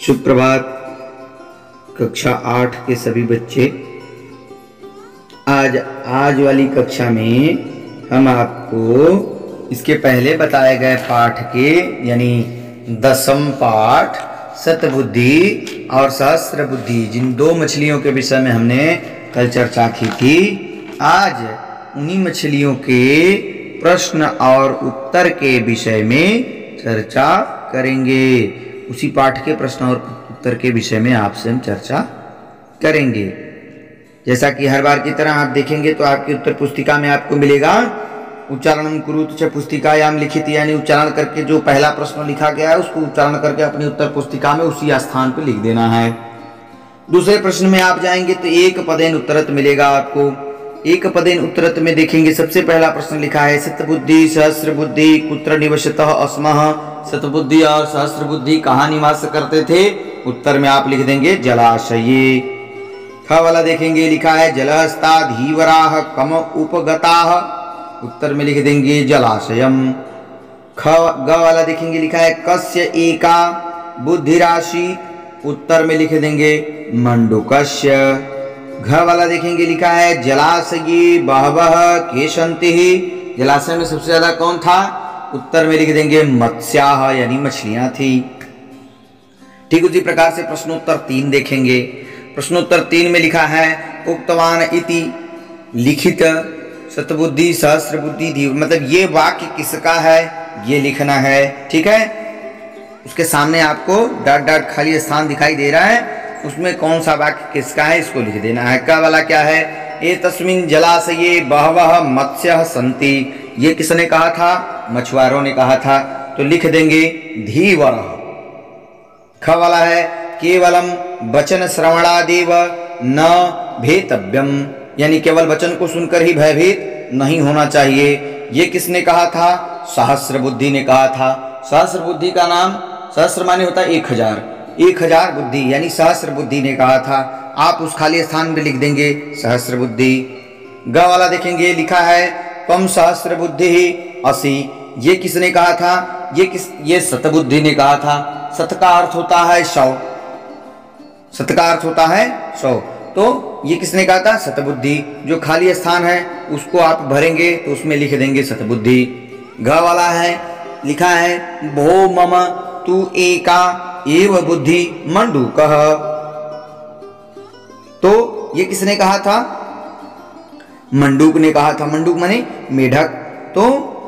सुप्रभात कक्षा 8 के सभी बच्चे। आज वाली कक्षा में हम आपको इसके पहले बताए गए पाठ के यानी 10वीं पाठ शतबुद्धि और सहस्त्र बुद्धि, जिन दो मछलियों के विषय में हमने कल चर्चा की थी, आज उन्हीं मछलियों के प्रश्न और उत्तर के विषय में चर्चा करेंगे। उसी पाठ के प्रश्न और उत्तर के विषय में आपसे हम चर्चा करेंगे। जैसा कि हर बार की तरह आप देखेंगे तो आपकी उत्तर पुस्तिका में आपको मिलेगा उच्चारणं कुरुत च पुस्तिकायाम लिखित, यानी उच्चारण करके जो पहला प्रश्न लिखा गया है उसको उच्चारण करके अपनी उत्तर पुस्तिका में उसी स्थान पर लिख देना है। दूसरे प्रश्न में आप जाएंगे तो एक पदेन उत्तरत मिलेगा आपको। एक पदेन उत्तरत में देखेंगे सबसे पहला प्रश्न लिखा है शतबुद्धि सहस्र बुद्धि कुत्र निवसतः अस्मः। शतबुद्धि और सहस्र बुद्धि कहाँ निवास करते थे? उत्तर में आप लिख देंगे जलाशये। ख वाला देखेंगे लिखा है जलहस्ता धीवराः कम उपगताः। उत्तर में लिख देंगे जलाशयम। ग वाला देखेंगे लिखा है कस्य एका बुद्धिराशि। उत्तर में लिख देंगे मंडूकस्य। घ वाला देखेंगे लिखा है जलाशये बहवः केशन्ति। जलाशय में सबसे ज्यादा कौन था? उत्तर में लिख देंगे मत्स्याः, यानी मछलियां थी। ठीक उसी प्रकार से प्रश्नोत्तर 3 देखेंगे। प्रश्नोत्तर 3 में लिखा है उक्तवान इति लिखित शतबुद्धि सहस्र बुद्धि, मतलब ये वाक्य किसका है ये लिखना है। ठीक है, उसके सामने आपको डॉट डॉट खाली स्थान दिखाई दे रहा है, उसमें कौन सा वाक्य किसका है इसको लिख देना है। का वाला क्या है? एतस्मिन् जलाशये बहवः मत्स्यः सन्ति। ये किसने कहा था? मछुआरों ने कहा था, तो लिख देंगे धीवरः। ख वाला है केवलम वचन श्रवणादेव न भेतव्यम, यानी केवल वचन को सुनकर ही भयभीत नहीं होना चाहिए। ये किसने कहा था? सहस्र बुद्धि ने कहा था। सहस्र बुद्धि का नाम, सहस्र माने होता है 1000, 1000 बुद्धि, यानी सहस्र बुद्धि ने कहा था। आप उस खाली स्थान पे लिख देंगे सहस्र बुद्धि। ग वाला देखेंगे लिखा है त्वं सहस्र बुद्धि असि। ये किसने कहा था? ये शतबुद्धि ने कहा था। शत का अर्थ होता है 100, शत का अर्थ होता है 100, तो ये किसने कहा था? शतबुद्धि। जो खाली स्थान है उसको आप भरेंगे तो उसमें लिख देंगे शतबुद्धि। घ वाला है लिखा है भो मम तू एका एव बुद्धि मंडूकः। तो ये किसने कहा था? मंडूक ने कहा था। मंडूक माने मेढक। तो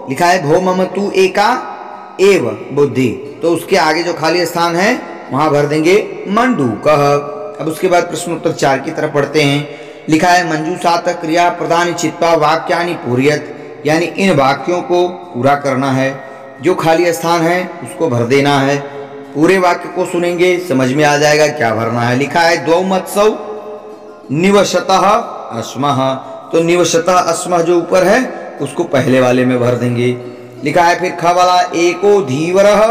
लिखा है भो मम तू एका एव बुद्धि, तो उसके आगे जो खाली स्थान है वहां भर देंगे मंडूकः। अब उसके बाद प्रश्नोत्तर 4 की तरफ पढ़ते हैं। लिखा है मंजूषात क्रिया प्रदान चित्वा वाक्यानि पूर्यत, यानी इन वाक्यों को पूरा करना है। जो खाली स्थान है उसको भर देना है। पूरे वाक्य को सुनेंगे समझ में आ जाएगा क्या भरना है। लिखा है द्वौ मत्स्यौ निवसतः अस्मः, तो निवसतः अस्मः जो ऊपर है उसको पहले वाले में भर देंगे। लिखा है फिर ख वाला एको धीवरः।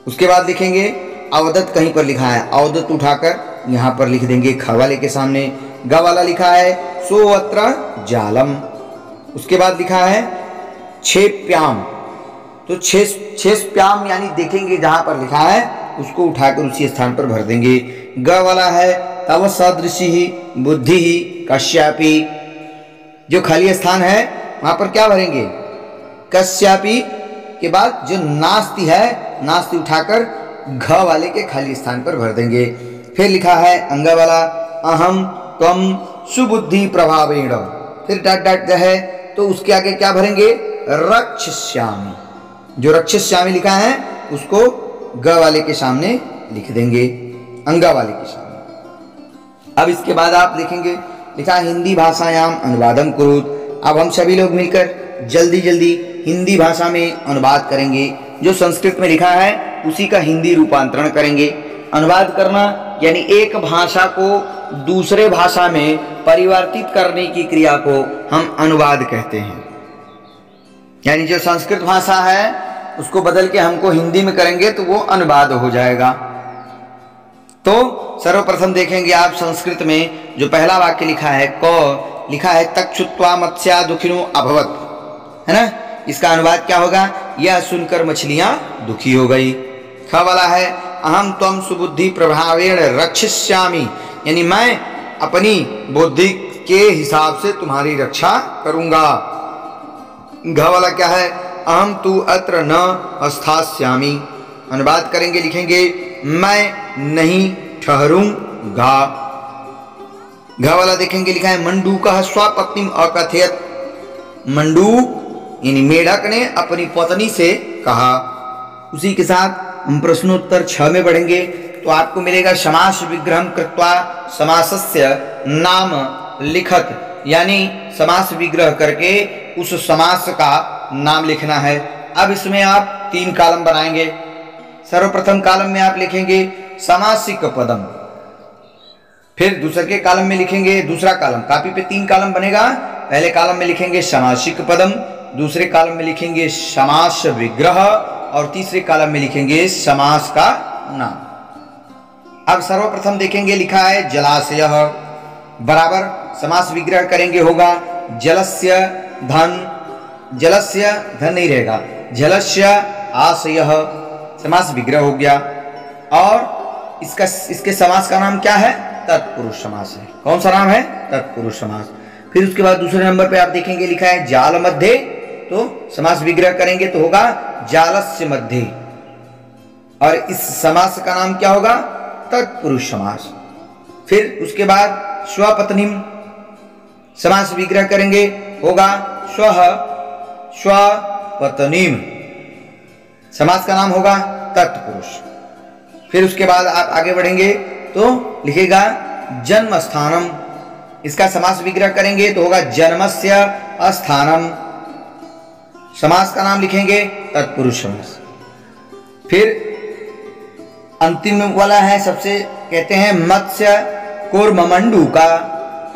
उसके बाद लिखेंगे अवदत, कहीं पर लिखा है अवदत उठाकर यहां पर लिख देंगे ख वाले के सामने। ग वाला लिखा है सोऽत्र जालम। उसके बाद लिखा है क्षेप्याम, तो क्षेप्याम यानी देखेंगे जहां पर लिखा है उसको उठाकर उसी स्थान पर भर देंगे। ग वाला है तव सदृशी बुद्धि कश्यापि। जो खाली स्थान है वहां पर क्या भरेंगे? कश्यापि के बाद जो नास्ति है, नास्ति उठाकर घ वाले के खाली स्थान पर भर देंगे। फिर लिखा है अंग वाला अहम त्वं सुबुद्धि प्रभावेण। फिर डॉट डॉट है तो उसके आगे क्या भरेंगे? रक्षस्यामि। जो रक्षस्यामि लिखा है उसको ग वाले के सामने लिख देंगे, अंगा वाले के सामने। अब इसके बाद आप लिखेंगे लिखा हिंदी भाषायाम अनुवादम कुरुत। अब हम सभी लोग मिलकर जल्दी जल्दी हिंदी भाषा में अनुवाद करेंगे। जो संस्कृत में लिखा है उसी का हिंदी रूपांतरण करेंगे। अनुवाद करना यानी एक भाषा को दूसरे भाषा में परिवर्तित करने की क्रिया को हम अनुवाद कहते हैं। यानी जो संस्कृत भाषा है उसको बदल के हमको हिंदी में करेंगे तो वो अनुवाद हो जाएगा। तो सर्वप्रथम देखेंगे आप संस्कृत में जो पहला वाक्य लिखा है क, लिखा है तक्षुत्वा मत्स्या दुखिनो अभवत, है ना। इसका अनुवाद क्या होगा? यह सुनकर मछलियां दुखी हो गई। ख वाला है अहम त्वम सुबुद्धि प्रभावेण रक्षिष्यामि, यानी मैं अपनी बुद्धि के हिसाब से तुम्हारी रक्षा करूंगा। घ वाला क्या है अहम तु अत्र न स्थास्यामि, अनुवाद करेंगे लिखेंगे मैं नहीं ठहरूंगा। घ वाला देखेंगे लिखा है मंडूकः स्वपत्नीम अकथयत, मंडूक यानी मेढक ने अपनी पत्नी से कहा। उसी के साथ हम प्रश्नोत्तर 6 में बढ़ेंगे तो आपको मिलेगा समास विग्रहम कृत्वा समासस्य नाम लिखत, यानी समास विग्रह करके उस समास का नाम लिखना है। अब इसमें आप 3 कॉलम बनाएंगे। सर्वप्रथम कॉलम में आप लिखेंगे समासिक पदम, फिर दूसरे कॉलम में लिखेंगे, दूसरा कॉलम कापी पे 3 कॉलम बनेगा। पहले कॉलम में लिखेंगे समासिक पदम, दूसरे कॉलम में लिखेंगे समास विग्रह और तीसरे कॉलम में लिखेंगे समास का नाम। अब सर्वप्रथम देखेंगे लिखा है जलाशय बराबर समास विग्रह करेंगे होगा जलस्य धन, जलस्य धन नहीं रहेगा, जलस्य आशय समास विग्रह हो गया। और इसके समास का नाम क्या है तत्पुरुष समास है। कौन सा नाम है तत्पुरुष समास। फिर उसके बाद दूसरे नंबर पे आप देखेंगे लिखा है जाल मध्य, तो समास विग्रह करेंगे तो होगा जालस्य मध्य, और इस समास का नाम क्या होगा तत्पुरुष समास। फिर उसके बाद स्वपत्नीम समास विग्रह करेंगे होगा स्वः स्वपत्नीम, समास का नाम होगा तत्पुरुष। फिर उसके बाद आप आगे बढ़ेंगे तो लिखेगा जन्म स्थानम, इसका समास विग्रह करेंगे तो होगा जन्मस्य स्थानम, समास का नाम लिखेंगे तत्पुरुष समास। फिर अंतिम वाला है सबसे कहते हैं मत्स्य कूर्म मंडूका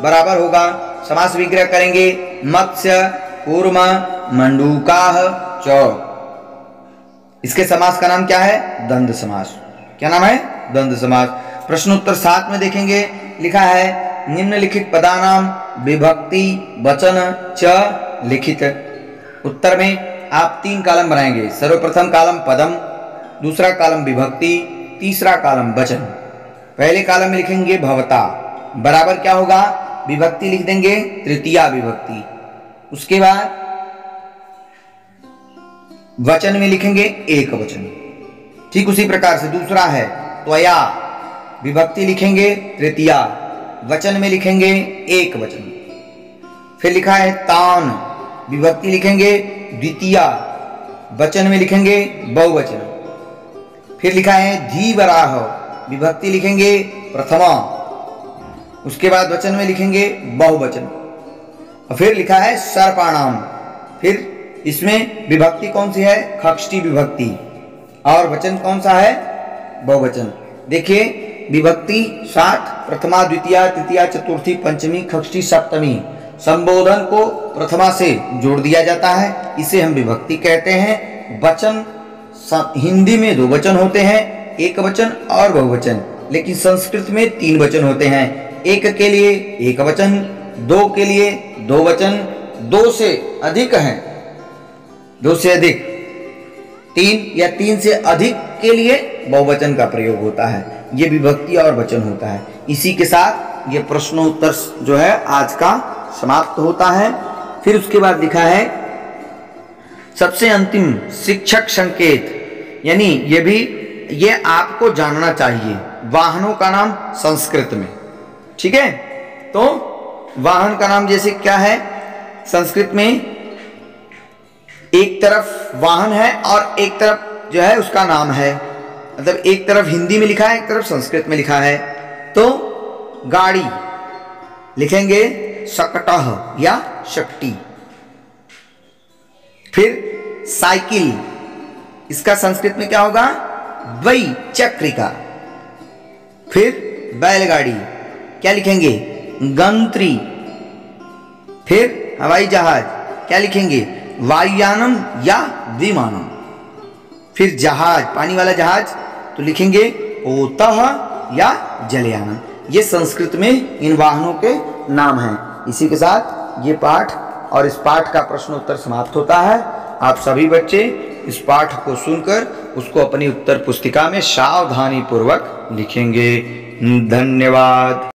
बराबर होगा समास विग्रह करेंगे मत्स्य कूर्म मंडूकाः च, इसके समास का नाम क्या है द्वंद्व समास। क्या नाम है द्वंद्व समास। प्रश्नोत्तर 7 में देखेंगे लिखा है निम्नलिखित पदानाम विभक्ति वचन च लिखित। उत्तर में आप 3 कॉलम बनाएंगे। सर्वप्रथम कॉलम पदम, दूसरा कॉलम विभक्ति, तीसरा कॉलम वचन। पहले कॉलम में लिखेंगे भवता बराबर क्या होगा विभक्ति लिख देंगे तृतीया विभक्ति। उसके बाद वचन में लिखेंगे एक वचन। ठीक उसी प्रकार से दूसरा है त्वया, विभक्ति लिखेंगे तृतीया, वचन में लिखेंगे एक वचन। फिर लिखा है तान, विभक्ति लिखेंगे द्वितीया, वचन में लिखेंगे बहुवचन। फिर लिखा है धीवराह, विभक्ति लिखेंगे प्रथमा, उसके बाद वचन में लिखेंगे बहुवचन। और फिर लिखा है सर्पाणाम, फिर इसमें विभक्ति कौन सी है खष्टी विभक्ति, और वचन कौन सा है बहुवचन। देखिए विभक्ति 7 प्रथमा द्वितीया तृतीया चतुर्थी पंचमी खष्टी सप्तमी, संबोधन को प्रथमा से जोड़ दिया जाता है, इसे हम विभक्ति कहते हैं। वचन हिंदी में 2 वचन होते हैं, एक वचन और बहुवचन, लेकिन संस्कृत में 3 वचन होते हैं। एक के लिए एक वचन, 2 के लिए 2 वचन, 2 से अधिक हैं 2 से अधिक 3 या 3 से अधिक के लिए बहुवचन का प्रयोग होता है। ये विभक्ति और वचन होता है। इसी के साथ ये प्रश्नोत्तर जो है आज का समाप्त होता है। फिर उसके बाद लिखा है सबसे अंतिम शिक्षक संकेत, यानी ये आपको जानना चाहिए वाहनों का नाम संस्कृत में। ठीक है, तो वाहन का नाम जैसे क्या है संस्कृत में, एक तरफ वाहन है और एक तरफ जो है उसका नाम है, मतलब एक तरफ हिंदी में लिखा है एक तरफ संस्कृत में लिखा है। तो गाड़ी लिखेंगे शकटः या शक्ति। फिर साइकिल, इसका संस्कृत में क्या होगा द्विचक्रिका। फिर बैलगाड़ी क्या लिखेंगे गंत्री। फिर हवाई जहाज क्या लिखेंगे वायुयानम या विमानम। फिर जहाज पानी वाला जहाज तो लिखेंगे ओतः या जलयानम। ये संस्कृत में इन वाहनों के नाम हैं। इसी के साथ ये पाठ और इस पाठ का प्रश्नोत्तर समाप्त होता है। आप सभी बच्चे इस पाठ को सुनकर उसको अपनी उत्तर पुस्तिका में सावधानी पूर्वक लिखेंगे। धन्यवाद।